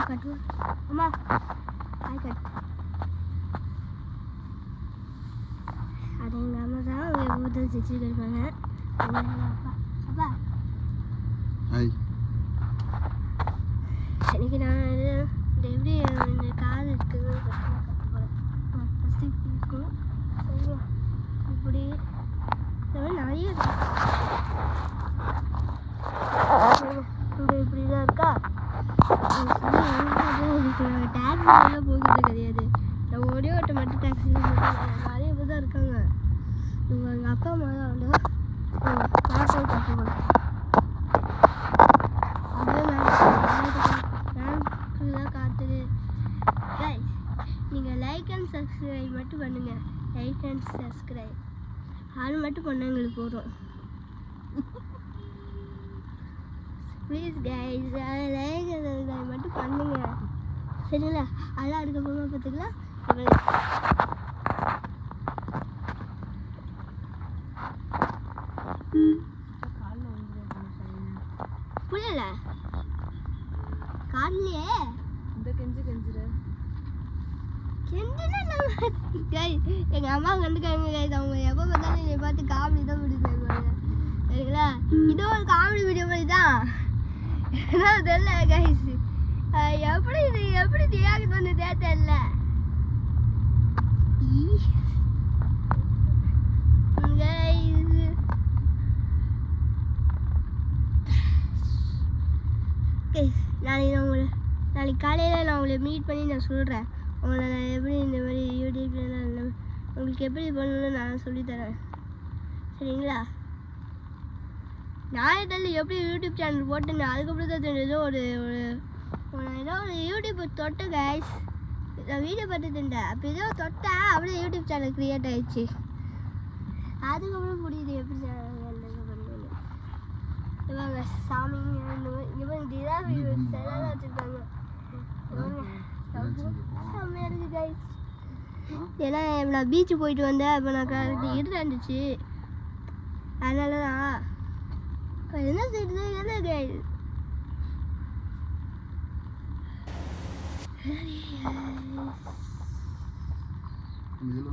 கட்டு அம்மா hi cut அது எங்கள் அம்மா தான் ஊற்று வச்சுட்டு இருப்பாங்க. அப்பா அப்பா ஹாய். இன்னைக்கு நான் எப்படி இந்த காது இருக்குது கற்று போகிறேன். ஃபஸ்ட்டு இப்படி இருக்கும் இப்படி இந்த மாதிரி நிறைய இருக்கு. இங்கே இப்படி தான் இருக்கா. டாக்ஸிலாம் போகிறது கிடையாது. நான் ஒரே ஓட்ட மட்டும் டாக்ஸி நிறைய பேர் தான் இருக்காங்க. இவங்க எங்கள் அப்பா அம்மா தான் வந்து நான் போய் கற்று போகிறேன். நீங்கள் லைக் அண்ட் சப்ஸ்கிரைப் மட்டும் பண்ணுங்கள். லைக் அண்ட் சப்ஸ்கிரைப் அது மட்டும் பண்ண எங்களுக்கு போதும். Please guys like and subscribe மட்டும் பண்ணுங்க சரிங்களா? அதெல்லாம் அதுக்கப்புறமா பார்த்துக்கலாம். புரியல காலையே இந்த கெஞ்சிரு எங்கள் அம்மா கண்டுக்காங்க கைஸ். அவங்க எப்போ பார்த்தாலும் என்னை பார்த்து காமெடி தான் பிடிச்சாங்க சரிங்களா? இது ஒரு காமெடி வீடியோ மாதிரி தான். ஏன்னா தெரியல கைஸ் எப்படி தியாக சொன்னதே தெரியல. நாளைக்கு காலையில் நான் உங்களை மீட் பண்ணி நான் சொல்கிறேன். உங்களை நான் எப்படி இந்த மாதிரி யூடியூப்லாம் உங்களுக்கு எப்படி பண்ணணும்னு நான் சொல்லித்தரேன் சரிங்களா? நான் எப்படி யூடியூப் சேனல் போட்டேன் அதுக்கப்புறம் தான் தெரிஞ்சது ஏதோ ஒரு யூடியூப் தொட்டேன் கைஸ். நான் வீடியோ பார்த்துட்டேன். அப்போ ஏதோ தொட்டேன் அப்படியே யூடியூப் சேனல் க்ரியேட் ஆகிடுச்சு. அதுக்கப்புறம் புரியுது எப்படி பண்ணணும். இவங்க சாமி இவங்க இதான் செல்லாம் வச்சுருக்காங்க. செம்மையாக இருக்குது கைஸ். ஏன்னா நான் பீச்சு போயிட்டு வந்தேன். அப்போ நான் இருட்டாக இருந்துச்சு. அதனால தான் என்ன செய்யுது என்ன கைஸ். இதில்